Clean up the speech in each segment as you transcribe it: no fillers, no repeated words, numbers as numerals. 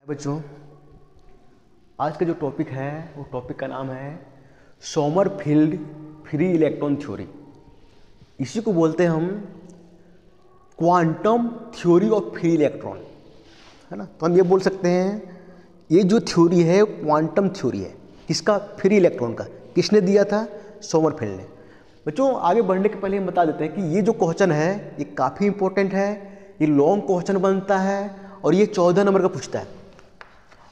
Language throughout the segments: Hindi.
बच्चों, आज का जो टॉपिक है वो टॉपिक का नाम है सोमरफेल्ड फ्री इलेक्ट्रॉन थ्योरी। इसी को बोलते हैं हम quantum theory of free electron, है ना। तो हम ये बोल सकते हैं ये जो थ्योरी है क्वांटम थ्योरी है। किसका? फ्री इलेक्ट्रॉन का। किसने दिया था? सोमरफेल्ड ने। बच्चों, आगे बढ़ने के पहले हम बता देते हैं कि ये जो क्वेश्चन है ये काफ़ी इंपॉर्टेंट है। ये लॉन्ग क्वेश्चन बनता है और ये 14 नंबर का पूछता है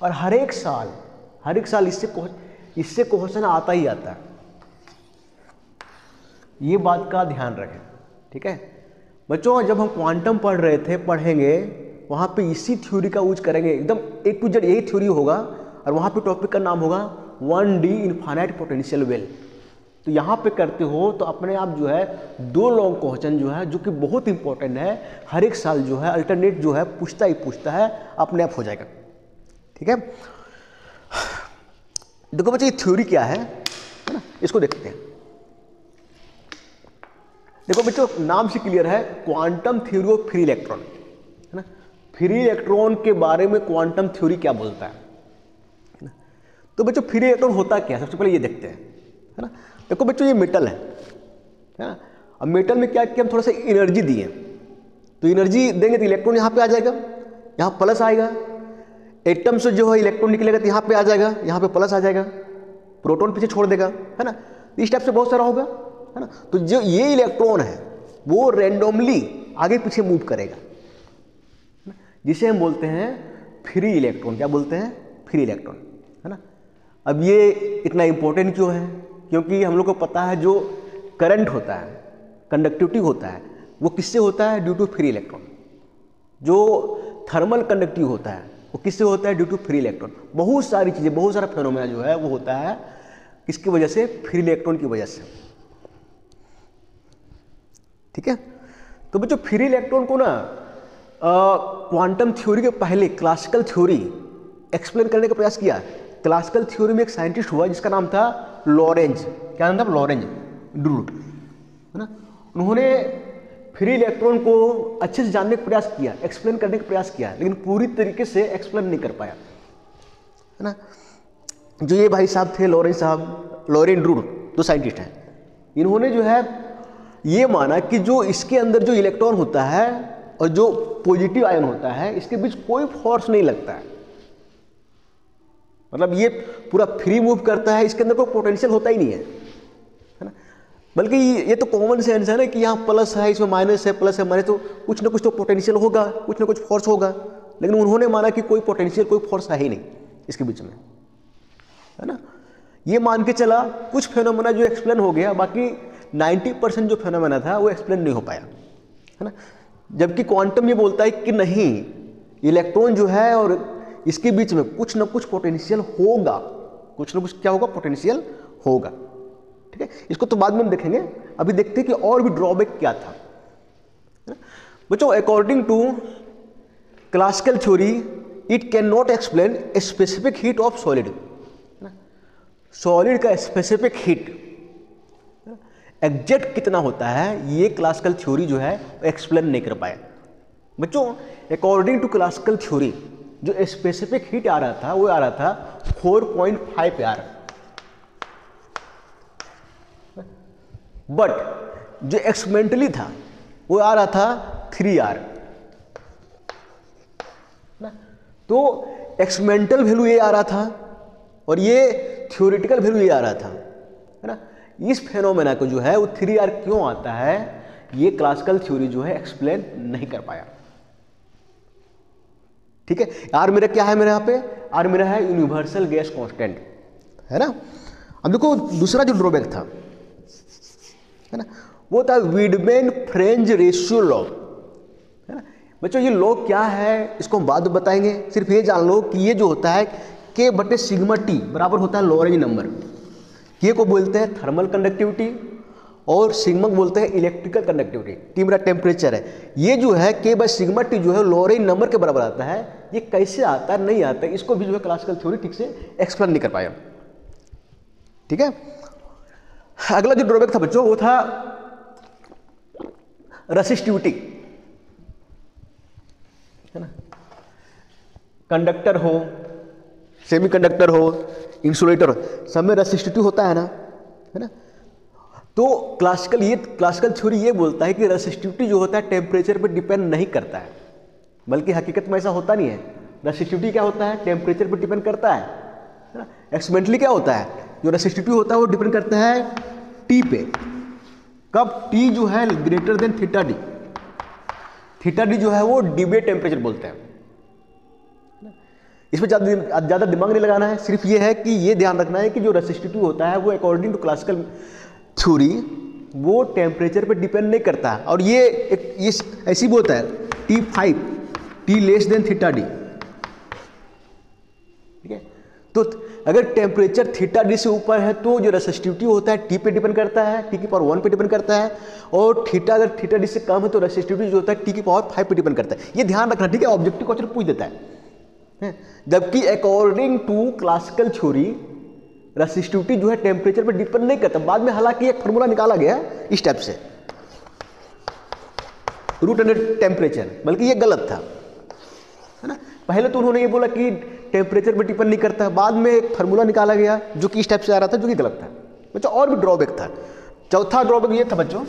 और हर एक साल इससे क्वेश्चन आता ही आता है। ये बात का ध्यान रखें, ठीक है बच्चों। जब हम क्वांटम पढ़ेंगे वहाँ पे इसी थ्योरी का यूज करेंगे, एकदम A to Z यही थ्योरी होगा और वहाँ पे टॉपिक का नाम होगा 1D इनफाइनाइट पोटेंशियल वेल। तो यहाँ पे करते हो तो अपने आप जो है दो लॉन्ग क्वेश्चन जो है, जो कि बहुत इंपॉर्टेंट है, हर एक साल जो है अल्टरनेट जो है पूछता है, अपने आप हो जाएगा, ठीक है। देखो बच्चे, ये थ्योरी क्या है ना, इसको देखते हैं। देखो बच्चों, नाम से क्लियर है, quantum theory of free electron, है ना। फ्री इलेक्ट्रॉन के बारे में क्वांटम थ्योरी क्या बोलता है ना। तो बच्चों, फ्री इलेक्ट्रॉन होता क्या है, सबसे पहले ये देखते हैं, है ना। देखो बच्चों, ये मेटल है ना। अब मेटल में क्या किया, हम थोड़ा सा एनर्जी दिए, तो एनर्जी देंगे तो इलेक्ट्रॉन यहाँ पे आ जाएगा, यहाँ प्लस आएगा। एटम से जो है इलेक्ट्रॉन निकलेगा तो यहाँ पे आ जाएगा, यहाँ पे प्लस आ जाएगा, प्रोटॉन पीछे छोड़ देगा, है ना। इस टाइप से बहुत सारा होगा, है ना। तो जो ये इलेक्ट्रॉन है वो रैंडमली आगे पीछे मूव करेगा, जिसे हम बोलते हैं फ्री इलेक्ट्रॉन। क्या बोलते हैं? फ्री इलेक्ट्रॉन, है ना। अब ये इतना इंपॉर्टेंट क्यों है? क्योंकि हम लोग को पता है जो करंट होता है, कंडक्टिविटी होता है, वो किससे होता है? Due to free electron. जो थर्मल कंडक्टिव होता है वो किससे होता है? Due to free electron. बहुत सारी चीज़ें, बहुत सारा फेनोमेना जो है वो होता है किसकी वजह से? फ्री इलेक्ट्रॉन की वजह से, ठीक है। तो बच्चों, फ्री इलेक्ट्रॉन को ना क्वांटम थ्योरी के पहले क्लासिकल थ्योरी एक्सप्लेन करने का प्रयास किया। क्लासिकल थ्योरी में एक साइंटिस्ट हुआ जिसका नाम था लॉरेंज। क्या नाम था? लॉरेंज ड्रू, है ना। उन्होंने फ्री इलेक्ट्रॉन को अच्छे से जानने का प्रयास किया, एक्सप्लेन करने का प्रयास किया, लेकिन पूरी तरीके से एक्सप्लेन नहीं कर पाया, है ना। जो ये भाई साहब थे लॉरेंज साहब, लॉरेंज ड्रू, दो साइंटिस्ट हैं, इन्होंने जो है ये माना कि जो इसके अंदर जो इलेक्ट्रॉन होता है और जो पॉजिटिव आयन होता है, इसके बीच कोई फोर्स नहीं लगता है। मतलब ये पूरा फ्री मूव करता है, इसके अंदर कोई पोटेंशियल होता ही नहीं है ना। बल्कि ये तो कॉमन सेंस है ना कि यहाँ प्लस है, इसमें माइनस है, प्लस है माइनस, तो कुछ ना कुछ तो पोटेंशियल होगा, कुछ ना कुछ फोर्स होगा। लेकिन उन्होंने माना कि कोई पोटेंशियल, कोई फोर्स है ही नहीं इसके बीच में, है ना। ये मान के चला, कुछ फेनोमेना जो एक्सप्लेन हो गया, बाकी 90% जो फेनोमेना था वो एक्सप्लेन नहीं हो पाया, है ना। जबकि क्वांटम ये बोलता है कि नहीं, इलेक्ट्रॉन जो है और इसके बीच में कुछ ना कुछ पोटेंशियल होगा, कुछ ना कुछ क्या होगा? पोटेंशियल होगा, ठीक है। इसको तो बाद में हम देखेंगे, अभी देखते हैं कि और भी ड्रॉबैक क्या था बच्चों। According to classical theory, it can not explain a specific heat of solid. Solid का स्पेसिफिक हीट एग्जैक्ट कितना होता है, ये क्लासिकल थ्योरी जो है एक्सप्लेन नहीं कर पाया बच्चों। अकॉर्डिंग टू क्लासिकल थ्योरी, जो स्पेसिफिक हीट आ रहा था वो आ रहा था 4.5 आर, बट जो एक्सपेरिमेंटली था वो आ रहा था 3 आर। तो एक्सपेरिमेंटल वैल्यू ये आ रहा था और ये थ्योरेटिकल वैल्यू ये आ रहा था, है ना। इस फेनोमेना को जो है वो 3 आर क्यों आता है, ये क्लासिकल थ्योरी जो है एक्सप्लेन नहीं कर पाया, ठीक है। आर मेरा क्या है? मेरे यहाँ पे आर मेरा है यूनिवर्सल गैस कांस्टेंट, है ना। अब देखो, दूसरा जो ड्रॉबैक था, है ना, वो था वीडमैन फ्रेंच रेशियो लॉ, है ना। बच्चों, ये लॉ क्या है इसको हम बाद में बताएंगे, सिर्फ ये जान लो कि ये जो होता है K/σ बराबर होता है लॉरेंज नंबर। K को बोलते हैं थर्मल कंडक्टिविटी और सिग्मा को बोलते हैं इलेक्ट्रिकल कंडक्टिविटी। T मेरा टेम्परेचर है। ये जो है K/σ जो है लॉरेंज नंबर के बराबर आता है। ये कैसे आता है, नहीं आता है, इसको भी जो है क्लासिकल थ्योरी ठीक से एक्सप्लेन नहीं कर पाया, ठीक है। अगला जो ड्रॉबैक था बच्चों वो था रेसिस्टिविटी, है ना। कंडक्टर हो, सेमीकंडक्टर हो, इंसुलेटर हो, सब में रेसिस्टिविटी होता है ना। तो क्लासिकल थ्योरी ये बोलता है कि रेसिस्टिविटी जो होता है टेम्परेचर पर डिपेंड नहीं करता है, बल्कि हकीकत में ऐसा होता नहीं है। रेसिस्टिविटी क्या होता है, टेम्परेचर पर डिपेंड करता है ना। एक्सपेरिमेंटली क्या होता है, जो रेसिस्टिविटी होता है वो डिपेंड करता है टी पे। कब, टी जो है greater than theta D, theta D जो है वो डिबे टेम्परेचर बोलते हैं। इसमें ज़्यादा दिमाग नहीं लगाना है, सिर्फ ये है कि ये ध्यान रखना है कि जो रेसिस्टिविटी होता है वो अकॉर्डिंग टू क्लासिकल थ्योरी वो टेम्परेचर पे डिपेंड नहीं करता है। और ये ऐसी भी होता है T5, T less than theta D, ठीक है। तो अगर टेम्परेचर थीटा डी से ऊपर है तो जो रेसिस्टिविटी होता है T पे डिपेंड करता है, T की पावर 1 पे डिपेंड करता है। और थीटा अगर थीटा डी से कम है तो रेसिस्टिविटी जो होता है T की पावर 5 पे डिपेंड करता है। ये ध्यान रखना, ठीक है, ऑब्जेक्टिव क्वेश्चन पूछ देता है। जबकि according to classical theory resistivity जो है टेम्परेचर पर डिपेंड नहीं करता। बाद में हालांकि एक फार्मूला निकाला गया इस टाइप से, रूट अंडर टेम्परेचर, बल्कि ये गलत था, है ना। पहले तो उन्होंने ये बोला कि टेम्परेचर पर डिपेंड नहीं करता, बाद में एक फार्मूला निकाला गया जो कि इस टाइप से आ रहा था, जो कि गलत था बच्चों। और भी ड्रॉबैक था। चौथा ड्रॉबैक ये था बच्चों,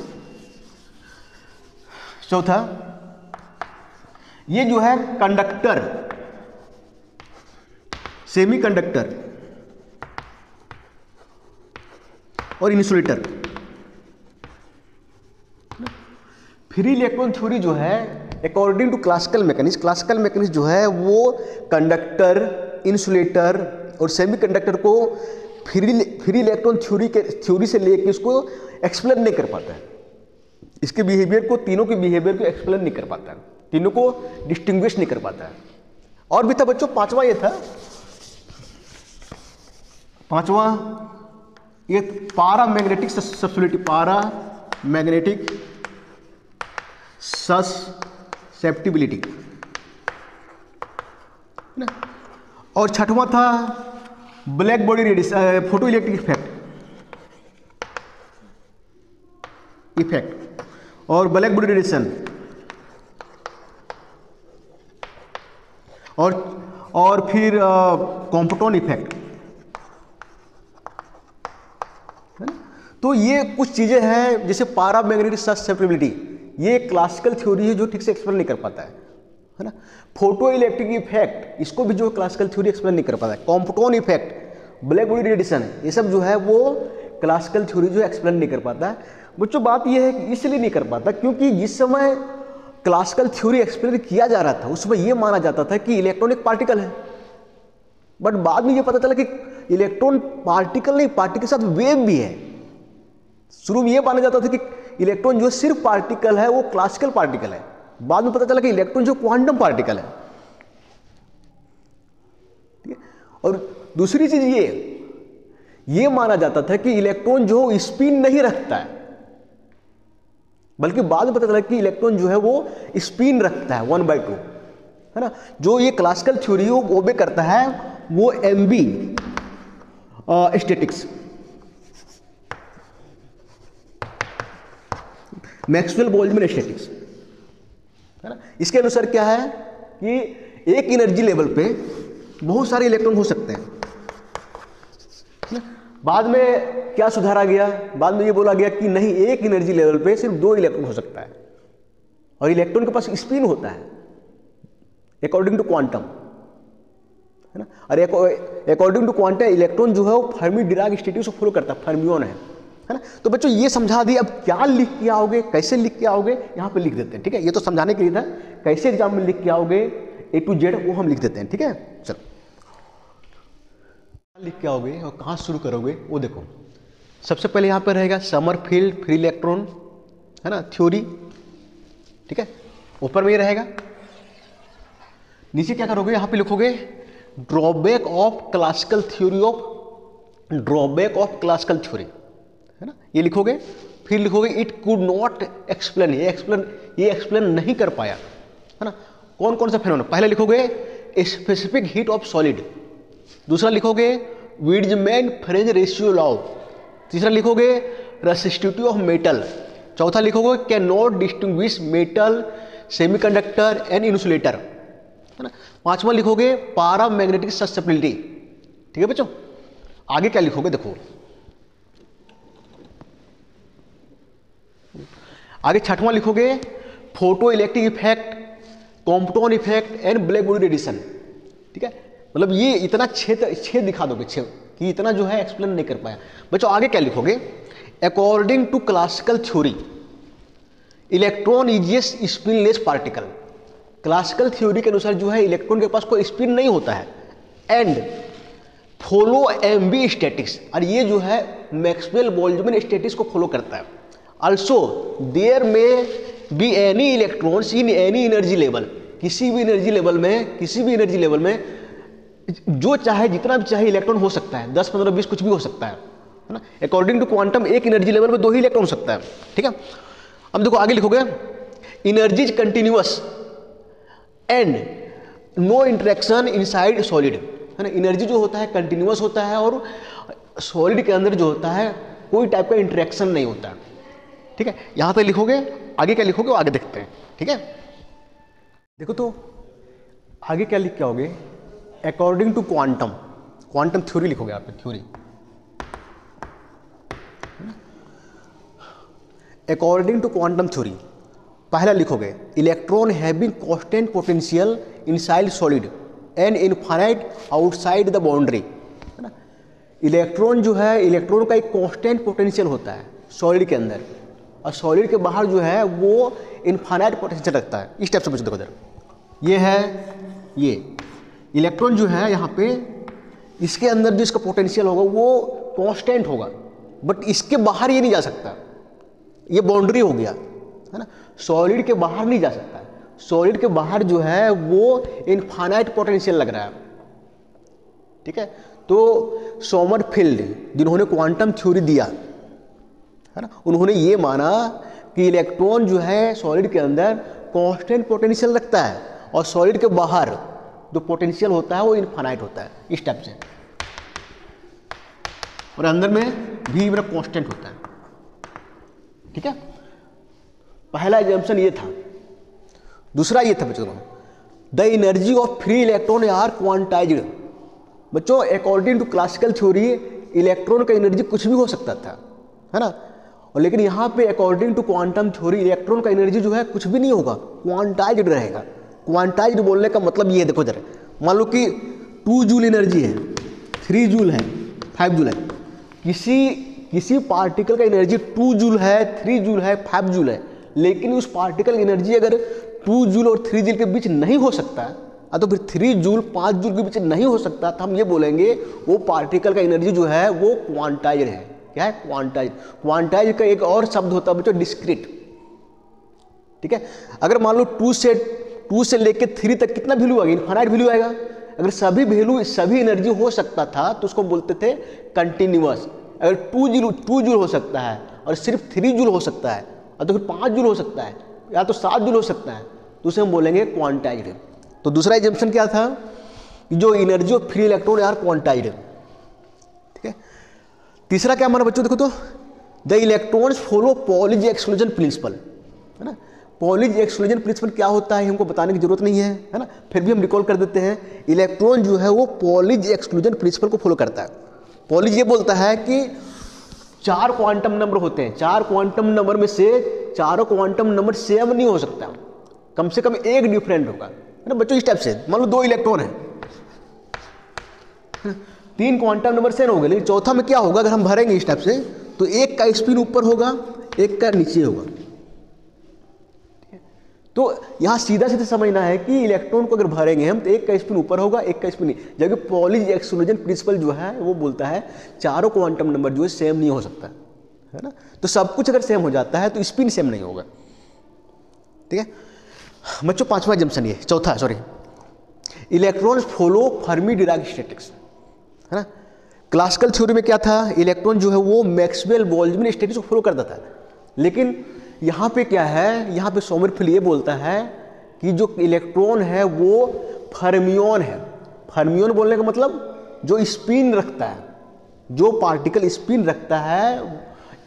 चौथा ये जो है कंडक्टर, सेमीकंडक्टर और इंसुलेटर। फ्री इलेक्ट्रॉन थ्योरी जो है अकॉर्डिंग टू क्लासिकल मैकेनिक्स जो है वो कंडक्टर, इंसुलेटर और सेमीकंडक्टर को फ्री इलेक्ट्रॉन थ्योरी से लेकर इसको एक्सप्लेन नहीं कर पाता है। इसके बिहेवियर को, तीनों के बिहेवियर को एक्सप्लेन नहीं कर पाता है, तीनों को डिस्टिंग्विश नहीं कर पाता है। और भी था बच्चों, पांचवा ये था, पांचवा ये पारामैग्नेटिक सब्सिबिलिटी, पारामैग्नेटिक ससेप्टिबिलिटी ना। और छठवां था black body radiation, photo electric effect और ब्लैक बॉडी रेडिएशन और फिर कॉम्पटोन इफेक्ट। तो ये कुछ चीजें हैं जैसे पारामैग्नेटिक ससेप्टिबिलिटी, ये क्लासिकल थ्योरी है जो ठीक से एक्सप्लेन नहीं कर पाता है ना। फोटो इलेक्ट्रिक इफेक्ट, इसको भी जो क्लासिकल थ्योरी एक्सप्लेन नहीं कर पाता है। कॉम्पटोन इफेक्ट, ब्लैक बॉडी रेडिएशन, ये सब जो है वो क्लासिकल थ्योरी जो एक्सप्लेन नहीं कर पाता है बच्चों। बात ये है कि इसलिए नहीं कर पाता क्योंकि जिस समय क्लासिकल थ्योरी एक्सप्लेन किया जा रहा था उस समय ये माना जाता था कि इलेक्ट्रॉन एक पार्टिकल है, बट बाद में ये पता चला कि इलेक्ट्रॉन पार्टिकल नहीं, पार्टिकल के साथ वेव भी है। शुरू में ये माना जाता था कि इलेक्ट्रॉन जो सिर्फ पार्टिकल है वो क्लासिकल पार्टिकल है, बाद में पता चला कि इलेक्ट्रॉन जो क्वांटम पार्टिकल है, ठीक है। और दूसरी चीज ये माना जाता था कि इलेक्ट्रॉन जो स्पिन नहीं रखता है, बल्कि बाद में पता चला कि इलेक्ट्रॉन जो है वो स्पिन रखता है 1/2, है ना। जो ये क्लासिकल थ्योरी वो ओबे करता है वो MB statics, Maxwell Boltzmann statics, है ना। इसके अनुसार क्या है कि एक एनर्जी लेवल पे बहुत सारे इलेक्ट्रॉन हो सकते हैं। बाद में क्या सुधारा गया, बाद में ये बोला गया कि नहीं, एक एनर्जी लेवल पे सिर्फ 2 इलेक्ट्रॉन हो सकता है और इलेक्ट्रॉन के पास स्पिन होता है अकॉर्डिंग टू क्वांटम, है ना। और अकॉर्डिंग टू क्वांटम इलेक्ट्रॉन जो है वो फर्मी डिराक स्टेटिक्स को फॉलो करता है, फर्मियोन है ना। तो बच्चों ये समझा दिया, अब क्या लिख के आओगे, कैसे लिख के आओगे, यहाँ पे लिख देते हैं, ठीक है। ये तो समझाने के लिए था, कैसे एग्जाम में लिख के आओगे A to Z वो हम लिख देते हैं, ठीक है। चलो लिख के आओगे और कहाँ शुरू करोगे वो देखो। सबसे पहले यहाँ पर रहेगा समरफील्ड फ्री इलेक्ट्रॉन, है ना, थ्योरी, ठीक है, ऊपर में ये रहेगा। नीचे क्या करोगे, यहाँ पे लिखोगे ड्रॉबैक ऑफ क्लासिकल थ्योरी है ना, ये लिखोगे। फिर लिखोगे इट कुड नॉट एक्सप्लेन, ये एक्सप्लेन नहीं कर पाया, है ना, कौन कौन सा फेनोमेनन। पहले लिखोगे स्पेसिफिक हीट ऑफ सॉलिड, दूसरा लिखोगे वीट्जमैन फ्रेंज रेशियो लॉ, तीसरा लिखोगे रेसिस्टिविटी ऑफ मेटल, चौथा लिखोगे can not distinguish metal, semiconductor and insulator, है ना। पांचवा लिखोगे पैरामैग्नेटिक ससेप्टिबिलिटी, ठीक है बच्चों। आगे क्या लिखोगे देखो, आगे छठवां लिखोगे photo electric effect, Compton effect and black body radiation, ठीक है। मतलब ये इतना छेद दिखा दोगे, छेद कि इतना जो है एक्सप्लेन नहीं कर पाया बच्चों। आगे क्या लिखोगे, according to classical theory electron is a spinless particle. Classical theory के अनुसार जो है इलेक्ट्रॉन के पास कोई स्पिन नहीं होता है, एंड फॉलो एम्बी स्टैटिक्स, और ये जो है मैक्सवेल बोल्ट्जमैन स्टैटिक्स को फॉलो करता है। ऑल्सो देयर में be any electrons in any energy level, किसी भी एनर्जी लेवल में जो चाहे जितना भी चाहे इलेक्ट्रॉन हो सकता है, 10 15 20 कुछ भी हो सकता है ना। अकॉर्डिंग टू क्वांटम एक एनर्जी लेवल में 2 ही इलेक्ट्रॉन हो सकता है, ठीक है। अब देखो आगे लिखोगे energy is continuous and no interaction inside solid, है ना। एनर्जी जो होता है कंटिन्यूअस होता है और सॉलिड के अंदर जो होता है कोई टाइप का इंटरेक्शन नहीं होता है, ठीक है। यहां तक लिखोगे, आगे क्या लिखोगे वो आगे देखते हैं, ठीक है। देखो तो आगे क्या लिख के आओगे, अकॉर्डिंग टू क्वांटम थ्योरी लिखोगे आप, theory according to quantum theory. पहला लिखोगे electron having constant potential inside solid and infinite outside the boundary, है ना। इलेक्ट्रॉन जो है, इलेक्ट्रॉन का एक कांस्टेंट पोटेंशियल होता है सॉलिड के अंदर, और सॉलिड के बाहर जो है वो इनफाइनाइट पोटेंशियल रखता है। इस टाइप से बच्चों देखो इधर, ये है, ये इलेक्ट्रॉन जो है यहाँ पे, इसके अंदर जो इसका पोटेंशियल होगा वो कांस्टेंट होगा, बट इसके बाहर ये नहीं जा सकता, ये बाउंड्री हो गया, है ना। सॉलिड के बाहर नहीं जा सकता, सॉलिड के बाहर जो है वो इनफाइनाइट पोटेंशियल लग रहा है, ठीक है। तो सोमरफेल्ड जिन्होंने क्वांटम थ्योरी दिया, है ना, उन्होंने ये माना कि इलेक्ट्रॉन जो है सॉलिड के अंदर कांस्टेंट पोटेंशियल रखता है और सॉलिड के बाहर जो पोटेंशियल होता है वो इनफाइनाइट होता है, इस टाइप से, और अंदर में भी मेरा कांस्टेंट होता है, ठीक है। पहला एग्जाम्पशन ये था। दूसरा ये था बच्चों, the energy of free electron are quantized. बच्चों according to classical theory electron का एनर्जी कुछ भी हो सकता था, है ना, और लेकिन यहाँ पे according to quantum theory electron का एनर्जी जो है कुछ भी नहीं होगा, क्वांटाइज्ड रहेगा। क्वांटाइज्ड बोलने का मतलब ये देखो जरा, मान लो कि 2 जूल एनर्जी है, 3 जूल है, 5 जूल है, किसी पार्टिकल का एनर्जी 2 जूल है, 3 जूल है, 5 जूल है, लेकिन उस पार्टिकल की एनर्जी अगर 2 जूल और 3 जूल के बीच नहीं हो सकता, तो फिर 3 जूल 5 जूल के बीच नहीं हो सकता, तो हम ये बोलेंगे वो पार्टिकल का एनर्जी जो है वो क्वांटाइज्ड है। क्या है? क्वांटाइज्ड। क्वांटाइज्ड का एक और शब्द होता है बच्चों डिस्क्रीट, ठीक है। अगर मान लो 2 से लेके 3 तक कितना वैल्यू आएगा? इनफाइनाइट वैल्यू आएगा। अगर सभी वैल्यू सभी एनर्जी हो सकता था तो उसको बोलते थे कंटिन्यूअस। अगर 2 जूल हो सकता है और सिर्फ 3 जूल हो सकता है, और तो फिर 5 जूल हो सकता है, या तो 7 जूल हो सकता है, तो उसे हम बोलेंगे क्वांटाइज्ड। तो दूसरा एजम्पशन क्या था? जो energy of free electron are quantised, ठीक है। तीसरा क्या माना बच्चों? देखो तो the electrons follow Pauli's exclusion principle, है ना। पॉलीज एक्सक्लूजन प्रिंसिपल क्या होता है हमको बताने की जरूरत नहीं है, है ना, फिर भी हम रिकॉल कर देते हैं। इलेक्ट्रॉन जो है वो पॉलीज एक्सक्लूजन प्रिंसिपल को फॉलो करता है। पॉलीज ये बोलता है कि 4 क्वांटम नंबर होते हैं, 4 क्वांटम नंबर में से चारों क्वांटम नंबर सेम नहीं हो सकता, कम से कम एक डिफरेंट होगा, है ना बच्चों। इस टाइप से मान लो 2 इलेक्ट्रॉन है, 3 क्वांटम नंबर सेम हो गए, लेकिन चौथा में क्या होगा? अगर हम भरेंगे इस टाइप से तो एक का स्पिन ऊपर होगा, एक का नीचे होगा। तो यहां सीधा सीधा समझना है कि इलेक्ट्रॉन को अगर भरेंगे हम तो एक का स्पिन ऊपर होगा, एक का स्पिन नहीं। जबकि पॉलीज एक्सक्लूजन प्रिंसिपल जो है वो बोलता है चारों क्वांटम नंबर जो है सेम नहीं हो सकता, है ना। तो सब कुछ अगर सेम हो जाता है तो स्पिन सेम नहीं होगा, ठीक है बच्चों। 5वां जंक्शन ये, चौथा sorry, electrons follow Fermi Dirac statics, है ना। क्लासिकल थ्योरी में क्या था? इलेक्ट्रॉन जो है वो मैक्सवेल बोल्ट्जमैन स्टैटिक्स को फॉलो करता था, लेकिन यहाँ पे क्या है? यहाँ पे सोमरफेल्ड ये बोलता है कि जो इलेक्ट्रॉन है वो फर्मियन है। फर्मियन बोलने का मतलब जो स्पिन रखता है, जो पार्टिकल स्पिन रखता है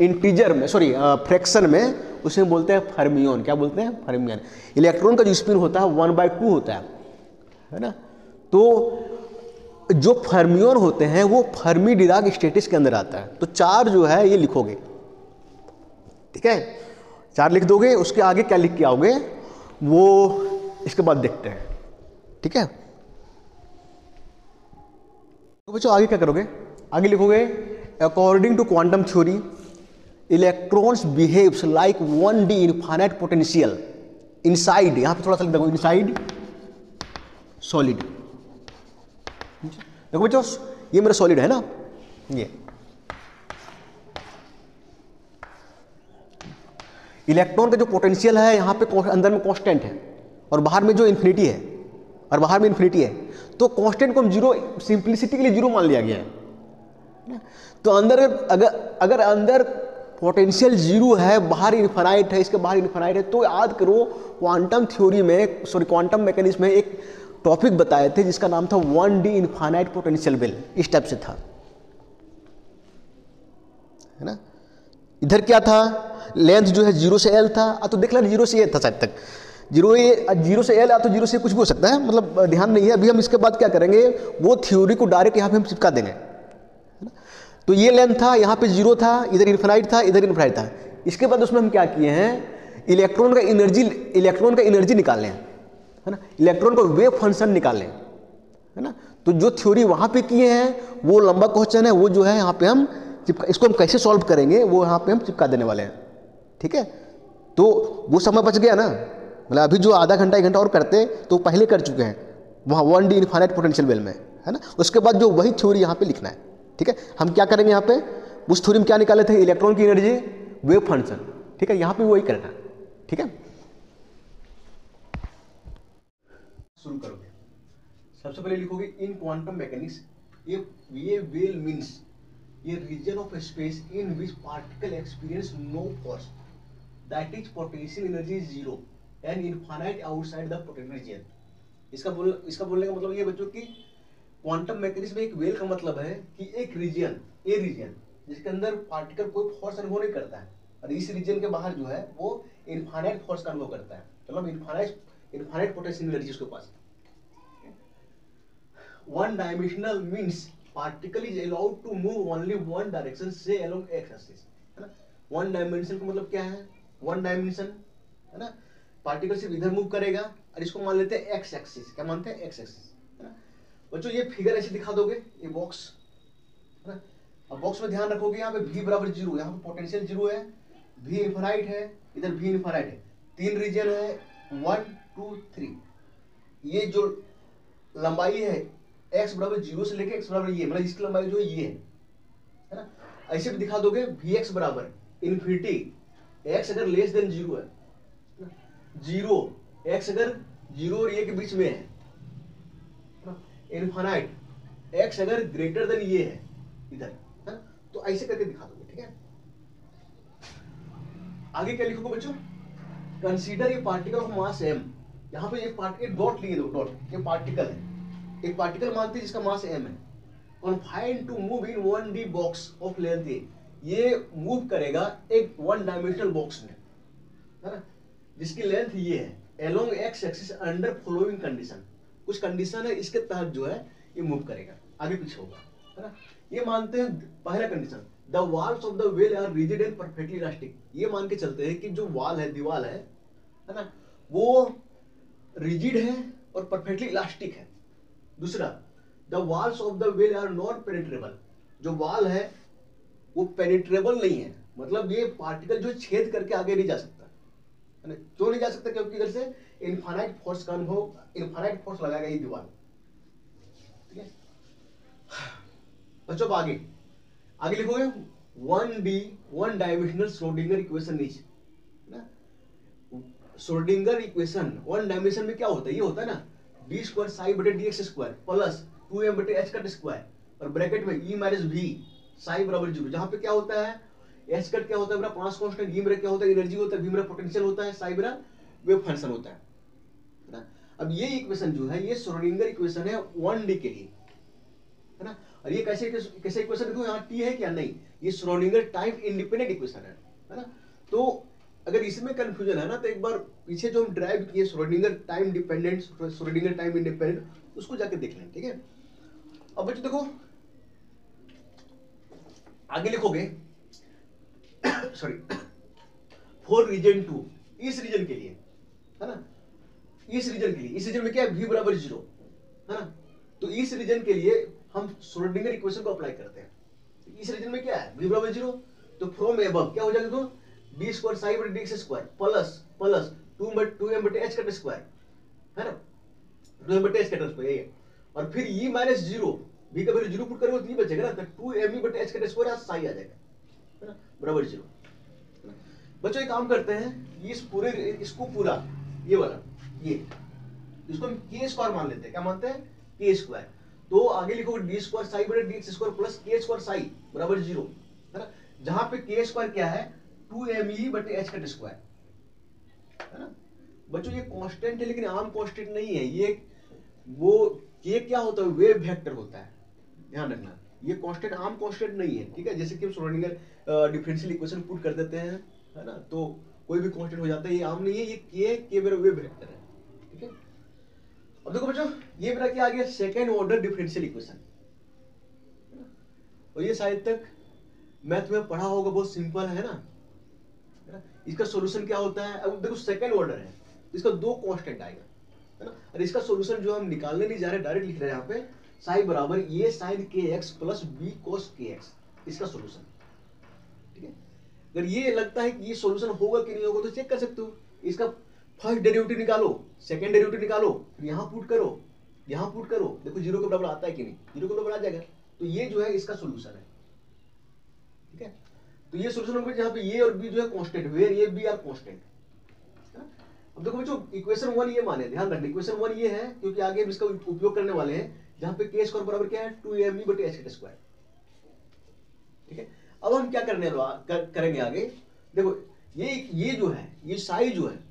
इंटीजर में, सॉरी फ्रैक्शन में, उसे बोलते हैं फर्मियन। क्या बोलते हैं? फर्मियन। इलेक्ट्रॉन का जो स्पिन होता है 1/2 होता है है ना। तो जो फर्मियन होते हैं वो फर्मी डिराक स्टेटस के अंदर आता है। तो 4 जो है ये लिखोगे, ठीक है, 4 लिख दोगे, उसके आगे क्या लिख के आओगे वो इसके बाद देखते हैं, ठीक है। तो बच्चों आगे क्या करोगे, आगे लिखोगे according to quantum theory electrons behaves like 1D infinite potential inside, यहां पे थोड़ा सा लिख दो, इनसाइड सॉलिड। देखो बच्चों ये मेरा सॉलिड है ना, ये इलेक्ट्रॉन का जो पोटेंशियल है यहाँ पे अंदर में कांस्टेंट है और बाहर में जो इन्फिनिटी है, और बाहर में इन्फिनिटी है, तो कांस्टेंट को हम जीरो, सिंप्लिसिटी के लिए जीरो मान लिया गया है। तो अंदर अगर अंदर पोटेंशियल जीरो है, बाहर इन्फिनाइट है, इसके बाहर इन्फिनाइट है, तो याद करो क्वांटम थ्योरी में, सॉरी क्वांटम मैकेनिज्म में एक टॉपिक बताए थे जिसका नाम था 1D इनफाइनाइट पोटेंशियल वेल, इस टाइप से था, है ना। इधर क्या था, लेंथ जो है 0 से L था, तो देख लेना 0 से A था शायद तक, 0 से L या तो 0 से कुछ भी हो सकता है, मतलब ध्यान नहीं है। अभी हम इसके बाद क्या करेंगे, वो थ्योरी को डायरेक्ट यहाँ पे हम चिपका देंगे, है ना। तो ये लेंथ था, यहाँ पे 0 था, इधर इन्फिनाइट था, इधर इन्फिनाइट था। इसके बाद उसमें हम क्या किए हैं, इलेक्ट्रॉन का एनर्जी निकालें, है ना, इलेक्ट्रॉन का वेव फंक्शन निकालें, है ना। तो जो थ्योरी वहाँ पे किए हैं वो लंबा क्वेश्चन है, वो जो है यहाँ पे हम इसको हम कैसे सॉल्व करेंगे वो यहाँ पे हम चिपका देने वाले हैं, ठीक है। तो वो समय बच गया ना, मतलब अभी जो आधा घंटा 1 घंटा और करते तो पहले कर चुके हैं वहाँ 1D इनफाइनाइट पोटेंशियल वेल में, है ना। उसके बाद जो वही थ्योरी यहाँ पे लिखना है, ठीक है। हम क्या करेंगे यहाँ पे, उस थ्योरी में क्या निकाले थे, इलेक्ट्रॉन की एनर्जी, वेव फंक्शन, ठीक है, यहाँ पे वही करना है, ठीक है। शुरू करोगे, सबसे पहले लिखोगे इन क्वांटम मैकेनिक्स ये वेल मीन्स ये region of space in which particle experience no force that is potential energy is 0 and infinite outside the potential region. इसका बोलने का मतलब ये बच्चों की क्वांटम मैकेनिक्स में एक वेल का मतलब है कि एक रीजन, ए रीजन जिसके अंदर पार्टिकल कोई फोर्स अनुभव नहीं करता है, और इस रीजन के बाहर जो है वो इनफाइनाइट फोर्स का अनुभव करता है, मतलब इनफाइनाइट पोटेंशियल एनर्जी उसके पास। One dimensional means particle is allowed to move only one direction, say along x axis, है ना। वन डायमेंशन का मतलब क्या है, वन डायमेंशन, है ना, पार्टिकल सिर्फ इधर मूव करेगा, और इसको मान लेते हैं x एक्सिस, क्या मानते हैं x एक्सिस, है ना। बच्चों ये फिगर ऐसे दिखा दोगे, ये बॉक्स, है ना। अब बॉक्स में ध्यान रखोगे यहाँ पे v बराबर 0, यहाँ पे पोटेंशियल 0 है, v इनफाइनाइट है, इधर v इनफाइनाइट है, 3 रीजन है 1 2 3, ये जो लंबाई है x बराबर 0 से लेके x बराबर ये, मतलब इसकी लंबाई जो ये है ना। ऐसे भी दिखा दोगे vx बराबर इन्फिनिटी, x अगर लेस देन 0 है, 0 x अगर 0 और ये के बीच में है, इनफाइनाइट x अगर ग्रेटर देन ये है इधर, है ना। तो ऐसे करके दिखा दोगे, ठीक है। आगे क्या लिखोगे बच्चों, कंसीडर ये पार्टिकल ऑफ मास m, यहाँ पे ये डॉट लिए दो, डॉट, ये पार्टिकल है, एक पार्टिकल मानते हैं जिसका मास m है, confined to move in 1D box of length a, ये मूव करेगा एक 1 डायमेंशनल बॉक्स में, है ना, जिसकी लेंथ ये है, along x axis under following condition, कुछ कंडीशन है इसके तहत जो है ये मूव करेगा, आगे पीछे होगा, है ना। ये मानते हैं पहला condition, the walls of the well are rigid and perfectly elastic, ये मान के चलते हैं कि जो वॉल है, दीवार है ना, वो रिजिड है और परफेक्टली इलास्टिक है। दूसरा, the walls of the well are not penetrable, जो वॉल है वो पेनिट्रेबल नहीं है, मतलब ये पार्टिकल जो छेद करके आगे नहीं जा सकता, है ना। क्यों नहीं जा सकता, क्योंकि इधर से इनफाइनाइट फोर्स का अनुभव, इनफाइनाइट फोर्स लगाएगा ये दीवार, ठीक है। बच्चों आगे लिखोगे 1D 1 dimensional Schrodinger equation is, ना, श्रोडिंगर इक्वेशन 1 डायमेंशन में क्या होता है, ये होता है ना d² ψ/dx² प्लस 2m/h² और ब्रैकेट में e - v साई बराबर 0, जहां पे क्या होता है, h क्या होता है मेरा मास कांस्टेंट, e मेरा क्या होता है एनर्जी होता है, v मेरा पोटेंशियल होता है, साई मेरा वेव फंक्शन होता है ना। अब ये इक्वेशन जो है ये श्रोडिंगर इक्वेशन है 1D के लिए, है ना। और ये कैसे इक्वेशन देखो, यहाँ t है क्या, नहीं, ये श्रोडिंगर टाइम इंडिपेंडेंट इक्वेशन है ना। तो अगर इसमें कंफ्यूजन है ना, तो एक बार पीछे जो हम ड्राइव किए Schrodinger time dependent, Schrodinger time independent, उसको जाके देख लें, ठीक है। अब बच्चों देखो आगे लिखोगे सॉरी फॉर रीजन 2, इस रीजन के लिए, है ना, इस रीजन के लिए, इस रीजन में क्या है v बराबर 0, है ना, तो इस रीजन के लिए हम श्रोडिंगर इक्वेशन को अप्लाई करते हैं। इस रीजन में क्या है v बराबर 0, तो फ्रॉम अबव क्या हो जाएगा, तो d स्क्वायर साई बटे dx स्क्वायर प्लस 2m बटे h का स्क्वायर, है ना, 2m बटे h का स्क्वायर, यही है। और फिर e माइनस 0, v का वैल्यू 0 पुट करोगे तो ये बचेगा ना, तो 2m बटे h का स्क्वायर साई आ जाएगा, है ना, बराबर 0। बच्चों एक काम करते हैं, इस पूरे इसको पूरा ये वाला ये इसको हम के स्क्वायर मान लेते हैं, क्या मानते हैं, के स्क्वायर। तो आगे लिखोगे डी स्क्वायर साई बटे डी स्क्वायर प्लस के स्क्वायर साई बराबर 0, है ना, जहां पे के स्क्वायर क्या है 2me बटे h का स्क्वायर, है ना। बच्चों ये कांस्टेंट है लेकिन आम कांस्टेंट नहीं है, ये वो के क्या होता है, वेव वेक्टर होता है, ध्यान रखना, ये कांस्टेंट आम कांस्टेंट नहीं है, ठीक है। जैसे कि हम श्रोडिंगर डिफरेंशियल इक्वेशन पुट कर देते हैं, है ना, तो कोई भी कांस्टेंट हो जाता है, ये आम नहीं है, ये के मेरा वेव वेक्टर है, ठीक है। अब देखो बच्चों ये मेरा क्या आ गया, सेकंड ऑर्डर डिफरेंशियल इक्वेशन, और ये शायद तक मैथ में पढ़ा होगा, बहुत सिंपल है ना। इसका सॉल्यूशन क्या होता है, अब देखो सेकंड ऑर्डर है, इसका दो कांस्टेंट आएगा, है ना, और इसका सॉल्यूशन जो हम निकालने नहीं जा रहे, डायरेक्ट लिख रहे हैं यहाँ पे, साई बराबर ये साइन के एक्स प्लस बी कोस के एक्स, इसका सॉल्यूशन, ठीक है। अगर ये लगता है कि ये सॉल्यूशन होगा कि नहीं होगा तो चेक कर सकते हो, इसका फर्स्ट डेरिवेटिव निकालो, सेकंड डेरिवेटिव निकालो, फिर यहाँ पुट करो, यहाँ पुट करो, देखो 0 के बराबर आता है कि नहीं, 0 के बराबर आ जाएगा, तो ये जो है इसका सॉल्यूशन है, ठीक है। तो ये सॉल्यूशन होगा जहाँ पे ये और बी जो है कांस्टेंट, वेयर ये बी आर कांस्टेंट। अब देखो बच्चों इक्वेशन 1 ये माने, ध्यान रखना इक्वेशन 1 ये है क्योंकि आगे हम इसका उपयोग करने वाले हैं, जहां पे के स्क्वायर बराबर क्या है 2me बटे h का स्क्वायर, ठीक है। अब हम क्या करेंगे आगे, देखो ये जो है, ये साई जो है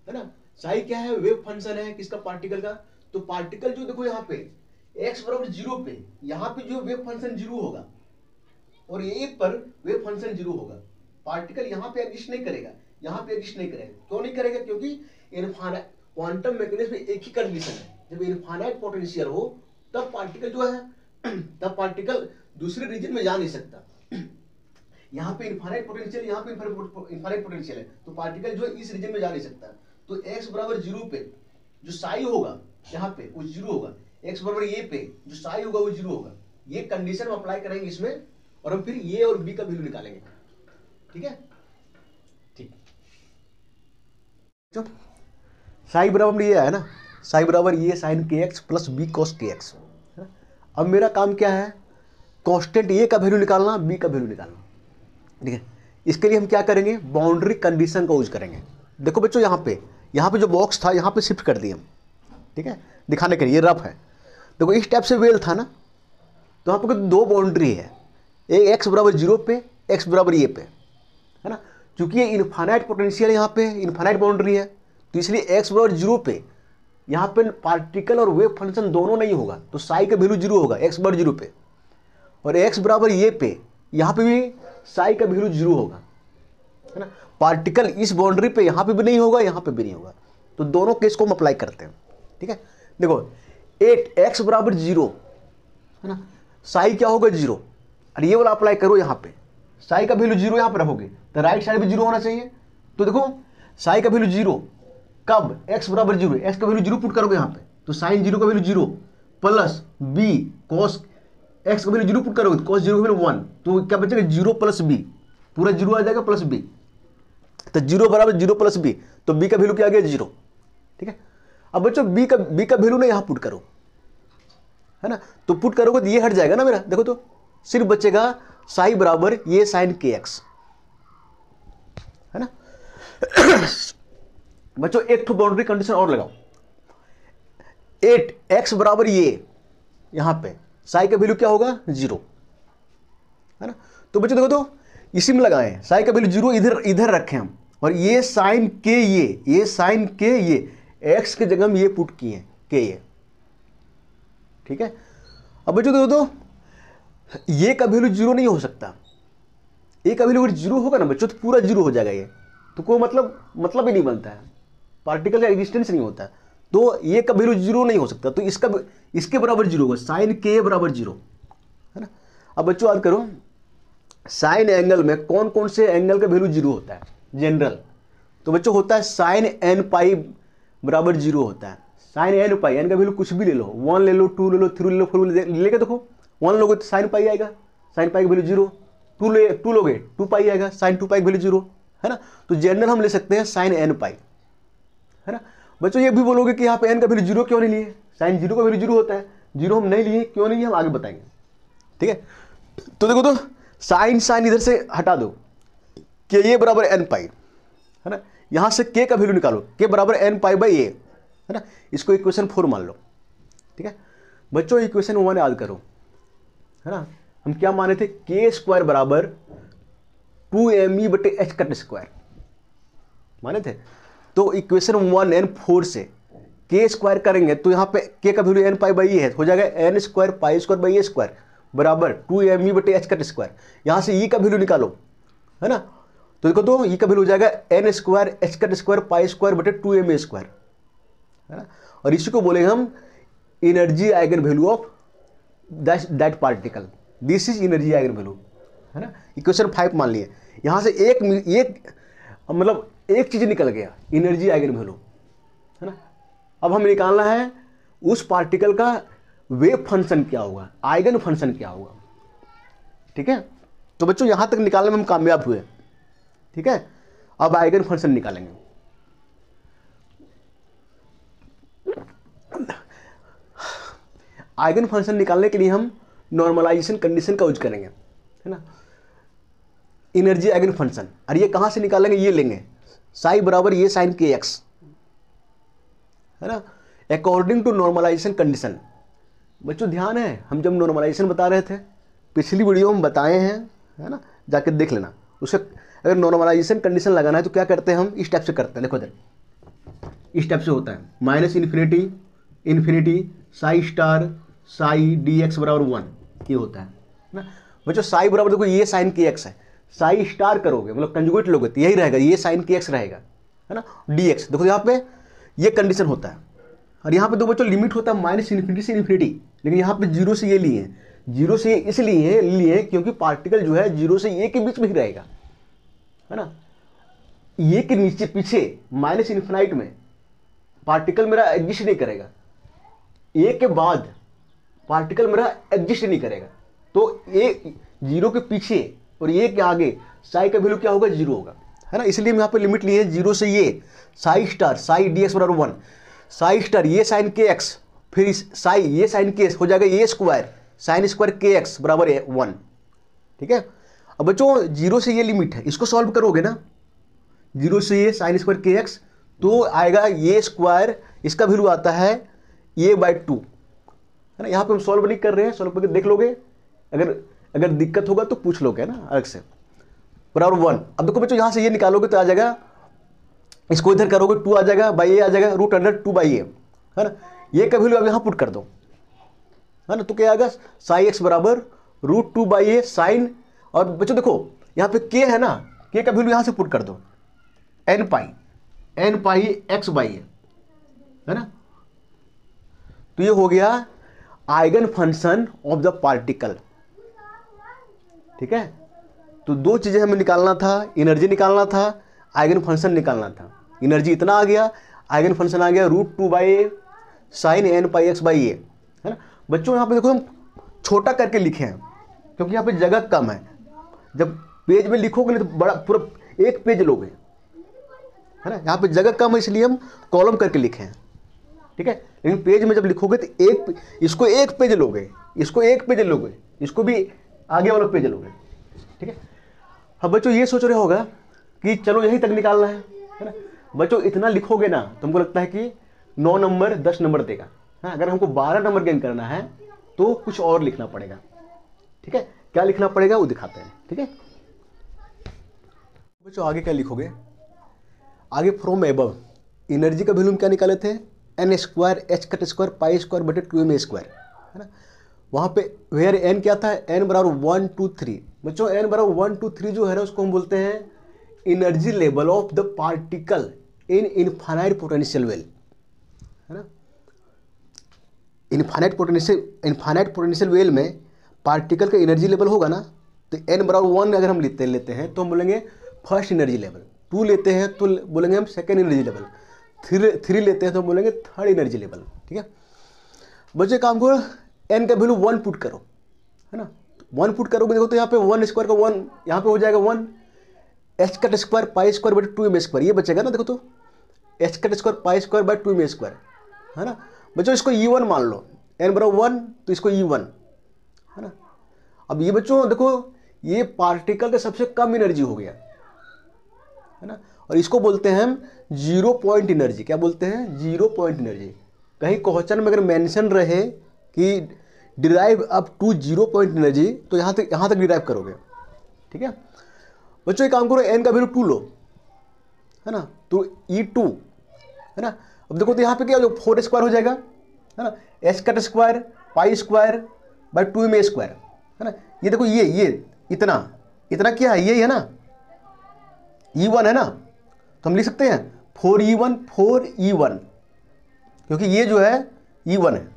ना, साई क्या है, वेव फंक्शन है किसका, पार्टिकल का। तो पार्टिकल जो देखो यहाँ पे x बराबर 0 पे, यहाँ पे जो वेव फंक्शन 0 होगा और ये पर वेव फंक्शन 0 होगा, पार्टिकल यहाँ पे एग्जिस्ट नहीं करेगा, यहाँ पे एग्जिस्ट नहीं करेगा। क्यों नहीं करेगा, क्योंकि इनफाइनाइट क्वांटम मैकेनिज्म में एक ही कंडीशन है, जब इनफाइनाइट पोटेंशियल हो तब पार्टिकल जो है तब पार्टिकल दूसरे रीजन में जा नहीं सकता। यहाँ पे इनफाइनाइट पोटेंशियल, यहाँ पे इनफाइनाइट पोटेंशियल है, तो पार्टिकल जो है इस रीजन में जा नहीं सकता। तो x बराबर 0 पे जो साई होगा यहाँ पे वो 0 होगा, x बराबर ये पे जो साई होगा वो 0 होगा। ये कंडीशन हम अप्लाई करेंगे इसमें और हम फिर ये और b का वैल्यू निकालेंगे, ठीक है। ठीक, साई बराबर ये है ना, साई बराबर ये साइन के एक्स प्लस बी कॉस के एक्स। अब मेरा काम क्या है, कांस्टेंट ए का वैल्यू निकालना, बी का वैल्यू निकालना, ठीक है। इसके लिए हम क्या करेंगे, बाउंड्री कंडीशन का यूज करेंगे। देखो बच्चों यहाँ पे जो बॉक्स था यहाँ पे शिफ्ट कर दिए हम, ठीक है, दिखाने के लिए, ये रफ है। देखो इस टाइप से वेल था ना, तो यहाँ पे दो बाउंड्री है, एक एक्स बराबर 0 पे, एक्स बराबर ये पे, है ना। क्योंकि ये इनफाइनाइट पोटेंशियल यहाँ पे इनफाइनाइट बाउंड्री है, तो इसलिए एक्स बराबर 0 पे यहाँ पे पार्टिकल और वेव फंक्शन दोनों नहीं होगा, तो साई का वैल्यू 0 होगा एक्स बराबर 0 पे, और एक्स बराबर ये पे यहाँ पे भी साई का वैल्यू 0 होगा, है ना। पार्टिकल इस बाउंड्री पे यहाँ पे भी नहीं होगा, यहाँ पे भी नहीं होगा, तो दोनों केस को हम अप्लाई करते हैं, ठीक है। देखो 8 एक्स बराबर 0, है ना, साई क्या होगा 0, और ये वाला अप्लाई करो यहाँ पे, साई का वैल्यू 0 यहाँ पे रखोगे तो राइट साइड भी 0 होना चाहिए। तो देखो साई का वैल्यू 0 कब, x बराबर 0, x का वैल्यू 0 पुट करोगे यहाँ पे, तो साइन 0 का value 0 plus b cos x का वैल्यू 0 पुट करोगे, cos 0 का वैल्यू 1, तो क्या बचेगा 0 प्लस b, पूरा 0 आ जाएगा प्लस b, तो 0 बराबर 0 प्लस b, तो b का वैल्यू क्या आ गया 0, ठीक है। अब बच्चों b का वैल्यू ना यहाँ पुट करो, है ना, तो पुट करोगे तो ये हट जाएगा ना मेरा, देखो तो सिर्फ बचेगा साई बराबर ये साइन के एक्स, है ना। बच्चों एक तो बाउंड्री कंडीशन और लगाओ, 8 एक्स बराबर ये यहां पे साई का वैल्यू क्या होगा 0, है ना। तो बच्चों देखो तो इसी में लगाए, साई का वैल्यू 0 इधर रखें हम, और ये साइन के ये साइन के ये एक्स के जगह हम ये पुट किए के ये, ठीक है। अब बच्चों देखो तो ये का वैल्यू 0 नहीं हो सकता, ए का वैल्यू अगर 0 होगा ना बच्चों तो पूरा 0 हो जाएगा, ये तो कोई मतलब ही नहीं बनता है, पार्टिकल का एग्जिस्टेंस नहीं होता है, तो ये का वैल्यू 0 नहीं हो सकता, तो इसके बराबर जीरो होगा, साइन के बराबर जीरो, है ना। अब बच्चों याद करो, साइन एंगल में कौन कौन से एंगल का वैल्यू जीरो होता है जनरल? तो बच्चों होता है साइन एन पाई बराबर जीरो होता है। साइन एन पाई, एन का वैल्यू कुछ भी ले लो, 1 ले लो, 2 ले लो, 3 ले लो, 4 लेके देखो, 1 लोगे तो साइन पाई आएगा, साइन पाई का वैल्यू जीरो, 2 लोगे 2 पाई आएगा, साइन 2 पाई का वैल्यू जीरो, है ना। तो जनरल हम ले सकते हैं साइन एन पाई, है ना। बच्चों ये भी बोलोगे कि यहाँ पे एन का वैल्यू जीरो क्यों नहीं लिए, साइन जीरो का वैल्यू जीरो होता है, जीरो हम नहीं लिए, क्यों नहीं लिए हम आगे बताएंगे, ठीक है। तो देखो, तो साइन साइन इधर से हटा दो, के ये बराबर एन पाई, है ना। यहां से के का वैल्यू निकालो, के बराबर एन पाई बाई ए, है ना। इसको इक्वेशन 4 मान लो, ठीक है। बच्चों इक्वेशन 1 याद करो, है ना। हम क्या माने थे, के स्क्वायर बराबर 2me बटे एच कट स्क्वायर माने थे। तो इक्वेशन 1 एन 4 से के स्क्वायर करेंगे तो यहाँ पे के का value n pi by a है, हो जाएगा n square pi square by a square बराबर 2me बटे एच कट स्क्वायर। यहाँ से ई का वैल्यू निकालो, है ना। तो देखो, तो ई का वैल्यू हो जाएगा n square h cut square pi square बटे 2ma स्क्वायर, है ना। और इसी को बोलेंगे हम energy eigen value of that particle, this is energy eigen value, है ना। इक्वेशन 5 मान लिए। यहाँ से एक मतलब एक चीज निकल गया, एनर्जी आइगन वैल्यू, है ना। अब हमें निकालना है उस पार्टिकल का वेव फंक्शन क्या होगा, आइगन फंक्शन क्या होगा, ठीक है। तो बच्चों यहां तक निकालने में हम कामयाब हुए, ठीक है। अब आइगन फंक्शन निकालेंगे। आइगन फंक्शन निकालने के लिए हम नॉर्मलाइजेशन कंडीशन का यूज करेंगे, है ना। एनर्जी आइगन फंक्शन, और ये कहां से निकालेंगे, ये लेंगे साई बराबर ये साइन के एक्स, है ना, अकॉर्डिंग टू नॉर्मलाइजेशन कंडीशन। बच्चों ध्यान है, हम जब नॉर्मलाइजेशन बता रहे थे पिछली वीडियो में बताए हैं, है ना, जाके देख लेना। उसे अगर नॉर्मलाइजेशन कंडीशन लगाना है तो क्या करते हैं हम, इस टाइप से करते हैं। देखो इधर इस टाइप से होता है, minus infinity infinity Sai star Sai D x बराबर 1, ये होता है ना। बच्चों साई बराबर देखो ये साइन के एक्स है, साई स्टार करोगे मतलब कंजुगेट लोगे तो यही रहेगा, ये साइन के एक्स रहेगा, है ना, डी एक्स। देखो यहाँ पे ये कंडीशन होता है, और यहाँ पे दो बच्चों लिमिट होता है माइनस इन्फिनिटी से इन्फिनिटी, लेकिन यहाँ पे जीरो से ये लिए हैं, जीरो से इसलिए लिए क्योंकि पार्टिकल जो है जीरो से ए के बीच में ही रहेगा, है ना। ये के नीचे पीछे माइनस इन्फिनाइट में पार्टिकल मेरा एग्जिस्ट नहीं करेगा, ए के बाद पार्टिकल मेरा एग्जिस्ट नहीं करेगा। तो ए जीरो के पीछे और ए के आगे साई का वैल्यू क्या होगा, जीरो होगा, है ना। इसलिए हम यहाँ पे लिमिट लिए जीरो से ये Sai star Sai D x बराबर 1, साई स्टार ये साइन के एक्स, फिर साई ये साइन के एक्स हो जाएगा ए स्क्वायर साइन स्क्वायर के एक्स बराबर 1, ठीक है। अब बच्चों जीरो से ये लिमिट है, इसको सॉल्व करोगे ना, जीरो से ये साइन स्क्वायर के एक्स तो आएगा ये स्क्वायर, इसका वैल्यू आता है a/2, है ना। यहाँ पे हम सॉल्व नहीं कर रहे हैं, सॉल्व करके देख लोगे, अगर दिक्कत होगा तो पूछ लोगे ना अलग से, बराबर 1। अब देखो बच्चों यहाँ से ये निकालोगे तो आ जाएगा, इसको इधर करोगे 2 आ जाएगा, बाई ए आ जाएगा, रूट अंडर 2 बाई ए, है ना। ये का वैल्यू अब यहाँ पुट कर दो, है ना, तो क्या आएगा साई एक्स बराबर रूट 2 बाई ए साइन, और बच्चों देखो यहाँ पे के है ना, के का वैल्यू यहाँ से पुट कर दो N pi x by a, है ना। तो ये हो गया eigen function of the particle, ठीक है। तो दो चीजें हमें निकालना था, एनर्जी निकालना था, आइगन फंक्शन निकालना था। एनर्जी इतना आ गया, आइगन फंक्शन आ गया root 2 by a sine n pi x by a, है ना। बच्चों यहाँ पे देखो हम छोटा करके लिखे हैं क्योंकि यहाँ पे जगह कम है, जब पेज में लिखोगे नहीं तो बड़ा पूरा एक पेज लोगे, है ना। यहाँ पे जगह कम है इसलिए हम कॉलम करके लिखे हैं, ठीक है। लेकिन पेज में जब लिखोगे तो इसको एक पेज लोगे, इसको एक पेज लोगे, इसको भी आगे वाला पेज लोगे, ठीक है। अब बच्चों ये सोच रहे होगा कि चलो यहीं तक निकालना है ना। बच्चों इतना लिखोगे ना तुमको लगता है कि 9 नंबर 10 नंबर देगा, हाँ। अगर हमको 12 नंबर गेन करना है तो कुछ और लिखना पड़ेगा, ठीक है। क्या लिखना पड़ेगा वो दिखाते हैं, ठीक है। बच्चों आगे क्या लिखोगे, आगे फ्रॉम एबव एनर्जी का वैल्यू क्या निकाले थे, n square h cut square pi square बटे 2ma स्क्वायर, है ना। वहाँ पे वेयर एन क्या था, एन बराबर 1 2 3। बच्चों एन बराबर 1 2 3 जो है ना उसको हम बोलते हैं energy level of the particle in infinite potential well, है ना। इनफाइनाइट पोटेंशियल वेल में पार्टिकल का एनर्जी लेवल होगा ना, तो n बराबर 1 अगर हम लेते हैं तो हम बोलेंगे फर्स्ट एनर्जी लेवल, 2 लेते हैं तो बोलेंगे हम सेकेंड एनर्जी लेवल, 3 लेते हैं तो हम बोलेंगे थर्ड एनर्जी लेवल। ठीक है बच्चे, काम करो n का वैल्यू 1 पुट करो, है ना, 1 पुट करोगे देखो तो यहाँ पे 1 स्क्वायर का 1 यहाँ पे हो जाएगा 1, h cut square pi square by 2m square, ये बचेगा ना, देखो तो h cut square pi square by 2m square, है ना बच्चों, इसको E1 मान लो, n बराबर 1 तो इसको E1, है ना। अब ये बच्चों देखो ये पार्टिकल का सबसे कम एनर्जी हो गया, है ना, और इसको बोलते हैं हम 0 पॉइंट एनर्जी। क्या बोलते हैं? 0 पॉइंट एनर्जी। कहीं क्वेश्चन में अगर मेंशन रहे कि derive up to 0 point energy तो यहाँ तक डिराइव करोगे। ठीक है बच्चों, एक काम करो, n का वैल्यू 2 लो, है ना, तो E2, है ना। अब देखो तो यहाँ पे क्या हो, 4 स्क्वायर हो जाएगा, है ना, h cut square pi square by 2m square, है ना। ये देखो ये इतना क्या है, ये है ना E1, है ना, तो हम लिख सकते हैं 4E1 क्योंकि ये जो है E1 है।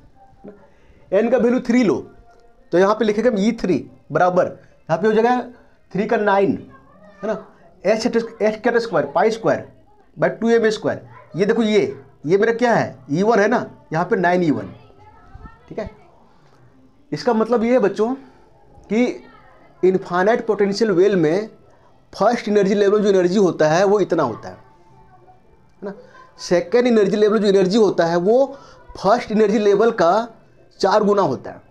n का वैल्यू 3 लो तो यहाँ पे लिखेगा E3 बराबर, यहाँ पे हो जाएगा 3 का 9, है ना, h cut square pi square by 2m square. ये देखो ये मेरा क्या है, E1 है ना, यहाँ पे 9E1। ठीक है, इसका मतलब ये है बच्चों कि इनफाइनाइट पोटेंशियल वेल में फर्स्ट एनर्जी लेवल जो एनर्जी होता है वो इतना होता है ना। सेकेंड एनर्जी लेवल जो एनर्जी होता है वो फर्स्ट एनर्जी लेवल का 4 गुना होता है,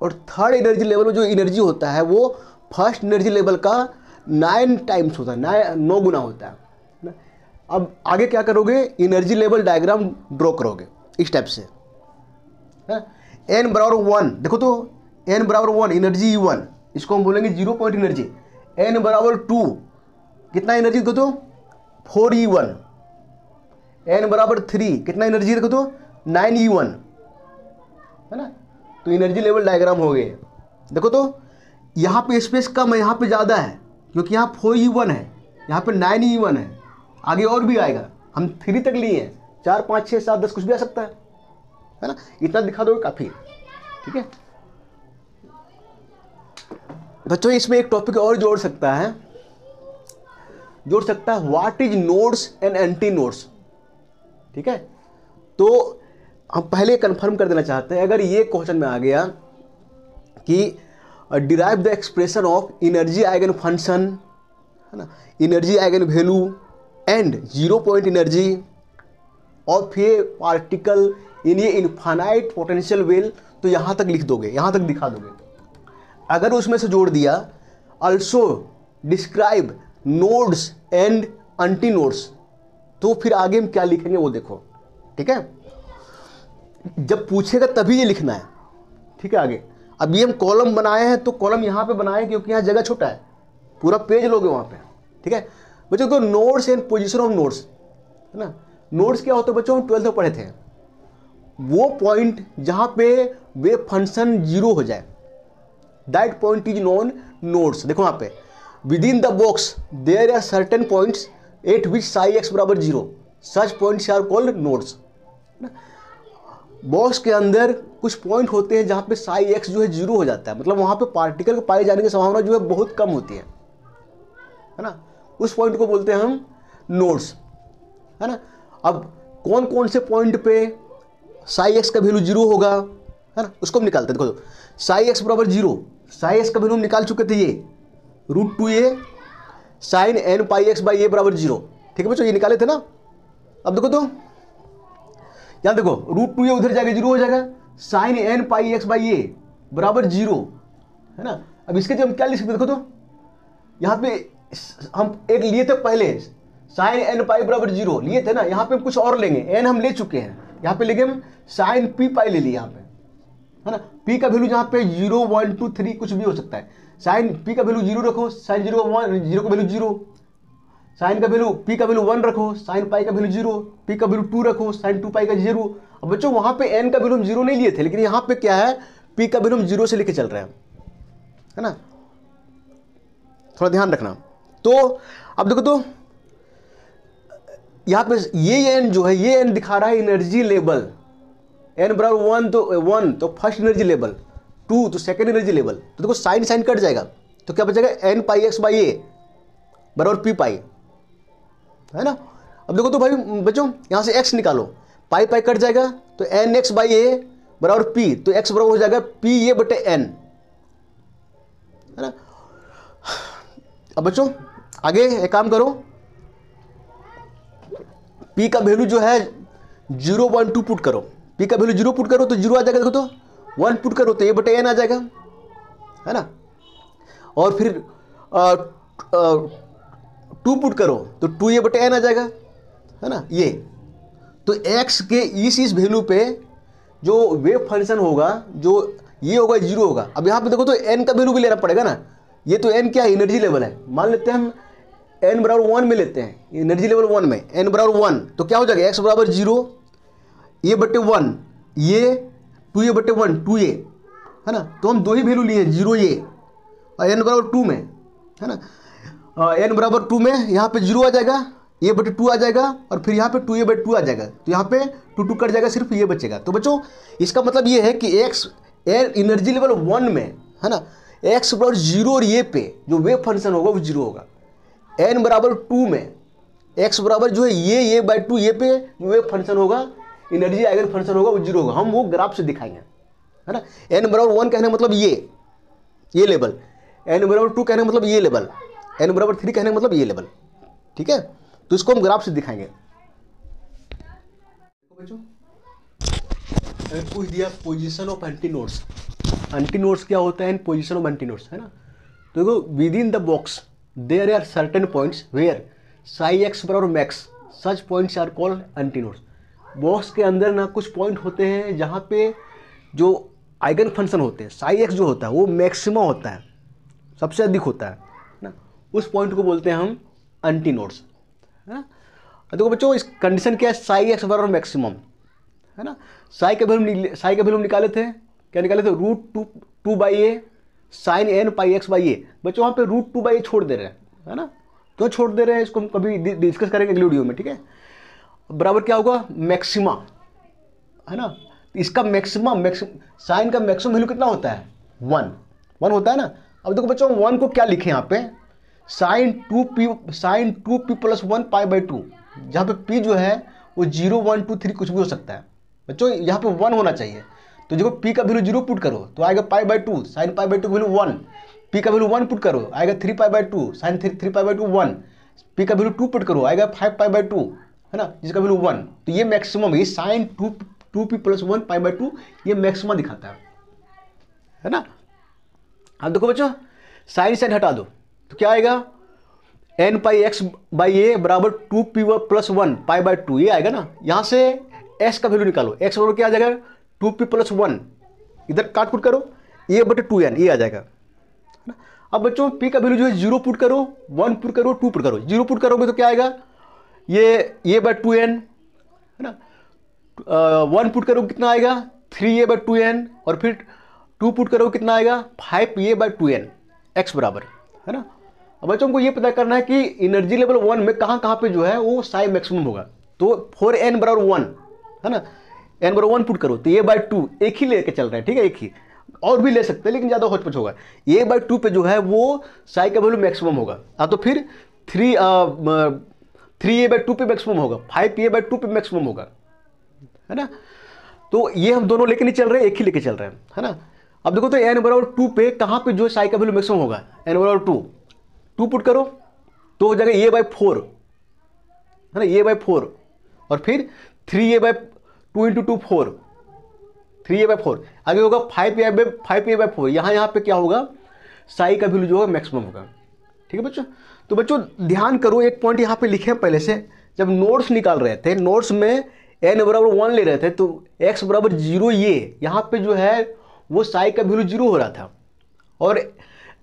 और थर्ड एनर्जी लेवल में जो एनर्जी होता है वो फर्स्ट एनर्जी लेवल का 9 टाइम्स होता है, 9 गुना होता है ना। अब आगे क्या करोगे, एनर्जी लेवल डायग्राम ड्रॉ करोगे इस टाइप से, n बराबर 1, देखो तो n बराबर 1 एनर्जी E1, इसको हम बोलेंगे 0 पॉइंट एनर्जी। n बराबर 2 कितना एनर्जी देखो तो 4E1, n बराबर 3 कितना एनर्जी देखो तो 9E1, है ना। तो एनर्जी लेवल डायग्राम हो गए। देखो तो यहाँ पे स्पेस कम है, यहाँ पे ज़्यादा है, क्योंकि यहाँ 4E1 है, यहाँ पे 9E1 है, आगे और भी आएगा, हम 3 तक लिए हैं, 4 5 6 7 10 कुछ भी आ सकता है ना। इतना दिखा दोगे काफ़ी। ठीक है बच्चों, इसमें एक टॉपिक और जोड़ सकता है what is nodes and anti nodes. ठीक है, तो हम पहले कंफर्म कर देना चाहते हैं, अगर ये क्वेश्चन में आ गया कि derive the expression of energy eigen function, है ना, energy eigen value and 0 point energy of A particle in A infinite potential well, तो यहाँ तक लिख दोगे, यहाँ तक दिखा दोगे। अगर उसमें से जोड़ दिया also describe nodes and anti nodes, तो फिर आगे हम क्या लिखेंगे वो देखो। ठीक है, जब पूछेगा तभी ये लिखना है। ठीक है, आगे अब ये हम कॉलम बनाए हैं, तो कॉलम यहाँ पे बनाए क्योंकि यहाँ जगह छोटा है, पूरा पेज लोगे वहाँ पे। ठीक है बच्चों, तो nodes and position of nodes, है ना। नोड्स क्या होते हैं बच्चों, हम 12th में पढ़े थे, वो पॉइंट जहाँ पे वेव फंक्शन 0 हो जाए, that point is known nodes. देखो यहाँ पे within the box there are certain points at which psi x बराबर 0, such points are called nodes. Box के अंदर कुछ पॉइंट होते हैं जहाँ पे साई एक्स जो है 0 हो जाता है, मतलब वहाँ पे पार्टिकल के पाए जाने की संभावना जो है बहुत कम होती है ना। उस पॉइंट को बोलते हैं हम नोड्स, है ना। अब कौन कौन से पॉइंट पे साई एक्स का वैल्यू 0 होगा, है ना, उसको हम निकालते हैं। देखो साई एक्स बराबर 0, साई एक्स का वैल्यू हम निकाल चुके थे, ये √2a sine n pi x by a बराबर 0। ठीक है बच्चों, ये निकाले थे ना। अब देखो तो यहाँ देखो √2a उधर जाके 0 हो जाएगा, sine n pi x by a बराबर 0, है ना। अब इसके जब हम क्या लिख सकते, देखो तो यहाँ पे हम एक लिए थे पहले, साइन n पाई बराबर 0 लिए थे ना, यहाँ पे हम कुछ और लेंगे, n हम ले चुके हैं, यहाँ पे लेंगे हम साइन p पाई ले लिए यहाँ पे, है ना। p का वैल्यू जहाँ पे 0 1 2 3 कुछ भी हो सकता है, साइन p का वैल्यू 0 रखो, साइन 0 का वैल्यू 0, साइन का वैल्यू p का वैल्यू 1 रखो, साइन पाई का वैल्यू 0, p का वैल्यू 2 रखो, साइन 2 पाई का 0। अब बच्चों वहाँ पे n का वैल्यू हम 0 नहीं लिए थे, लेकिन यहाँ पे क्या है, p का वैल्यू हम 0 से लेके चल रहे हैं, है ना, थोड़ा ध्यान रखना। तो अब देखो तो यहाँ पे ये n जो है, ये n दिखा रहा है एनर्जी लेवल, n बराबर 1 तो 1 तो फर्स्ट एनर्जी लेवल, 2 तो सेकेंड एनर्जी लेवल, तो देखो साइन साइन कट जाएगा, तो क्या बचेगा n pi x by a बराबर p पाई, है ना। अब देखो तो भाई बच्चों यहाँ से x निकालो, पाई पाई कट जाएगा तो एन एक्स बाई ए बराबर p, तो x बराबर हो जाएगा p ए बटे n, है ना। अब बच्चों आगे एक काम करो, p का वैल्यू जो है 0 1 2 पुट करो, p का वैल्यू 0 पुट करो तो 0 आ जाएगा, देखो तो 1 पुट करो तो a बटे n आ जाएगा, है ना। और फिर 2 पुट करो तो 2a बटे n आ जाएगा, है ना। ये तो x के इस वैल्यू पे जो वेव फंक्शन होगा, जो ये होगा 0 होगा। अब यहाँ पे देखो तो n का वैल्यू भी लेना पड़ेगा ना, ये तो n क्या है, एनर्जी लेवल है, मान लेते हैं हम n बराबर 1 में लेते हैं, एनर्जी लेवल 1 में n बराबर 1, तो क्या हो जाएगा x बराबर 0 a बटे 1 ये 2a बटे 1 2a, है ना। तो हम दो ही वैल्यू लिए 0 ये और n बराबर 2 में, है ना। n बराबर 2 में यहाँ पे 0 आ जाएगा, a बटे 2 आ जाएगा और फिर यहाँ पे 2a बटे 2 आ जाएगा, तो यहाँ पे 2 2 कट जाएगा, सिर्फ ये बचेगा। तो बच्चों इसका मतलब ये है कि x एनर्जी लेवल 1 में, है ना, x बराबर 0 और ये पे जो वेव फंक्शन होगा वो 0 होगा। n बराबर 2 में x बराबर जो है ये बाई 2 ये पे जो वेव फंक्शन होगा, एनर्जी आइगन फंक्शन होगा वो 0 होगा। हम वो ग्राफ से दिखाएंगे, है ना। n बराबर 1 कहने का मतलब ये लेवल, n बराबर 2 कहने का मतलब ये लेवल, n बराबर 3 कहने का मतलब ये लेवल, ठीक है। तो इसको हम ग्राफ से दिखाएंगे। बच्चों पूछ दिया पोजीशन ऑफ एंटीनोड्स, एंटीनोड्स क्या होता है इन पोजीशन ऑफ एंटीनोड्स, है ना। तो देखो within the box there are certain points where psi x बराबर max, such points are called antinodes. Box के अंदर ना कुछ पॉइंट होते हैं जहाँ पे जो आइगन फंक्शन होते हैं, साई एक्स जो होता है वो मैक्सिमा होता है, सबसे अधिक होता है ना, उस पॉइंट को बोलते हैं हम एंटीनोड्स, है ना। देखो बच्चों इस कंडीशन क्या है, साई एक्स बराबर मैक्सिमम, है ना। साई का वैल्यू निकाले थे, क्या निकाले थे, √2 by a sine n pi x by a. बच्चों वहाँ पे √2 बाई ए छोड़ दे रहे हैं, है ना। क्यों छोड़ दे रहे हैं इसको हम कभी डिस्कस करेंगे अगले वीडियो में, ठीक है। बराबर क्या होगा मैक्सिमा, है ना। इसका मैक्सिमम साइन का मैक्सिमम वैल्यू कितना होता है 1 होता है ना। अब देखो बच्चों 1 को क्या लिखे यहाँ पे, sign 2p plus 1 pi by 2, जहाँ पे p जो है वो 0 1 2 3 कुछ भी हो सकता है। बच्चों यहाँ पे 1 होना चाहिए, तो देखो p का वैल्यू 0 पुट करो तो आएगा pi by 2, sine pi by 2 value 1, p का वैल्यू 1 पुट करो आएगा 3 pi by 2, sine 3 pi by 2 1, p का वैल्यू 2 पुट करो आएगा 5 पाई बाई 2, है ना, जिसका वैल्यू 1। तो ये मैक्सिमम है, sign 2p plus 1 pi by 2 ये मैक्सिमम दिखाता है ना। अब देखो बच्चों साइन साइन हटा दो तो क्या आएगा, n pi x by a बराबर 2p प्लस 1 पाई बाई 2 ये आएगा ना। यहाँ से s का वैल्यू निकालो, x बराबर क्या आ जाएगा 2p प्लस 1, इधर काट कुट करो a बटे 2n ये आ जाएगा। अब बच्चों p का वैल्यू जो है 0 पुट करो 1 पुट करो 2 पुट करो, 0 पुट करोगे तो क्या आएगा ये बाई 2n, है ना। 1 पुट करोगे कितना आएगा 3a बाई 2n, और फिर 2 पुट करोगे कितना आएगा 5a बाई 2n, x बराबर, है ना। अब बच्चों को ये पता करना है कि एनर्जी लेवल 1 में कहाँ पे जो है वो साई मैक्सिमम होगा। तो फॉर n बराबर 1, है ना, n बराबर 1 पुट करो तो a बाई 2 एक ही लेके चल रहा है, ठीक है, एक ही, और भी ले सकते हैं लेकिन ज़्यादा होच होगा। a बाई 2 पे जो है वो साई का वैल्यू मैक्सिमम होगा, तो फिर 3a बाई 2 पे मैक्सिमम होगा, 5a बाई 2 पे मैक्सिमम होगा, है ना। तो ये हम दोनों लेके नहीं चल रहे, एक ही लेके चल रहे हैं, है ना। अब देखो तो n बराबर 2 पे कहाँ पे जो साई का वैल्यू मैक्सिमम होगा, n बराबर 2 पुट करो तो हो जाएगा a बाई 4, है ना, a बाई 4, और फिर 3a by 2 into 2 4, 3a by 4, आगे होगा 5a बाई 4, यहाँ पे क्या होगा साई का वैल्यू जो होगा मैक्सिमम होगा, ठीक है बच्चों। तो बच्चों ध्यान करो, एक पॉइंट यहाँ पे लिखे पहले से, जब नोट्स निकाल रहे थे, नोट्स में n बराबर 1 ले रहे थे तो x बराबर 0 ये यहाँ पे जो है वो साई का वैल्यू 0 हो रहा था, और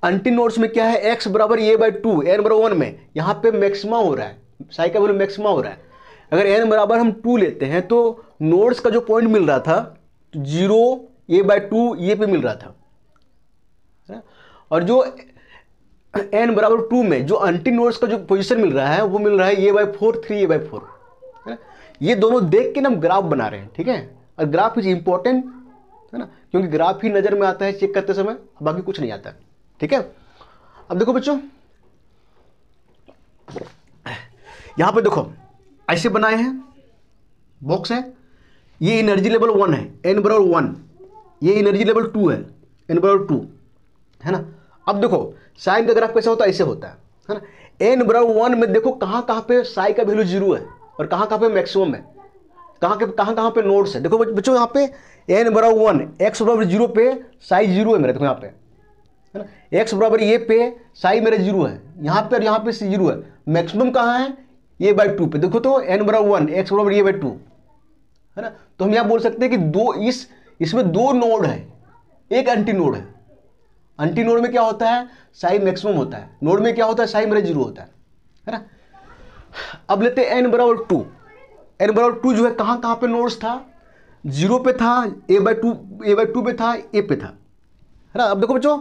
एंटी नोट्स में क्या है x बराबर a बाई 2 n बराबर 1 में यहाँ पे मैक्सिमा हो रहा है, साई का वैल्यू मैक्सिमा हो रहा है। अगर n बराबर हम 2 लेते हैं तो नोट्स का जो पॉइंट मिल रहा था 0 a बाई 2 ये पे मिल रहा था, और जो n बराबर 2 में जो एंटी नोट्स का जो पोजीशन मिल रहा है वो मिल रहा है a बाई 4 3a बाई 4, ये दोनों देख के ना हम ग्राफ बना रहे हैं, ठीक है। और ग्राफ इज इंपॉर्टेंट, है ना, क्योंकि ग्राफ ही नज़र में आता है चेक करते समय, बाकी कुछ नहीं आता है। ठीक है, अब देखो बच्चों, यहां पे देखो ऐसे बनाए हैं, बॉक्स है, ये एनर्जी लेवल 1 है, n बराबर 1, ये एनर्जी लेवल 2 है, n बराबर 2, है ना। अब देखो साइन का ग्राफ कैसा होता है, ऐसे होता है ना। n बराबर 1 में देखो कहाँ कहाँ पे साई का वैल्यू 0 है और कहाँ कहाँ पे मैक्सिमम है, कहाँ पे नोड्स है। देखो बच्चों यहाँ पे n बराबर 1, x बराबर 0 पे साई 0 है मेरे, देखो यहाँ पे, है ना, x बराबर ये पे साई मेरे 0 है, यहाँ पे और यहाँ पे 0 है। मैक्सिमम कहाँ है, ये बाई 2 पे। देखो तो n बराबर 1, x बराबर ये बाई 2, है ना। तो हम यहाँ बोल सकते हैं कि इसमें दो नोड है, एक एंटी नोड है। एंटी नोड में क्या होता है, साई मैक्सिमम होता है, नोड में क्या होता है, साई मेरा 0 होता है ना। अब लेते हैं n बराबर 2, n बराबर 2 जो है कहाँ कहाँ पे नोड्स था, 0 पे था, a बाई 2 पे था, a पे था, है ना। अब देखो बच्चों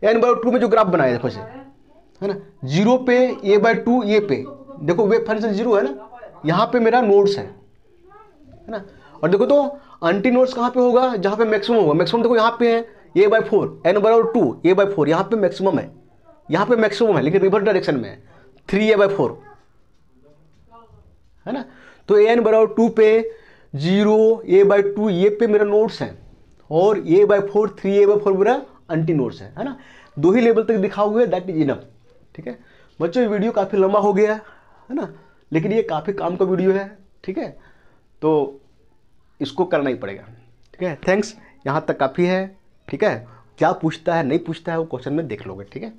n बराबर 2 में जो ग्राफ बनाया देखो से, है ना, 0 पे, a बाई 2, a पे, देखो वेव फंक्शन 0 है ना, यहाँ पे मेरा नोड्स है ना। और देखो तो एंटी नोड्स कहाँ पे होगा, जहाँ पे मैक्सिमम होगा। मैक्सिमम देखो यहाँ पे है a बाई 4, n बराबर 2, a बाई 4, यहाँ पे मैक्सिमम है, यहाँ पे मैक्सिमम है लेकिन रिवर्स डायरेक्शन में है, 3a बाई 4, है ना। तो n बराबर 2 पे 0, a बाई 2 ये पे मेरा नोड्स है, और a बाई 4, 3a बाई 4 मेरा एंटी नोड्स है ना। दो ही लेवल तक दिखा हुआ है, दैट इज इनफ। ठीक है बच्चों, ये वीडियो काफ़ी लंबा हो गया है ना, लेकिन ये काफ़ी काम का वीडियो है। ठीक है, तो इसको करना ही पड़ेगा। ठीक है, थैंक्स, यहाँ तक काफ़ी है। ठीक है, क्या पूछता है नहीं पूछता है वो क्वेश्चन में देख लोगे। ठीक है।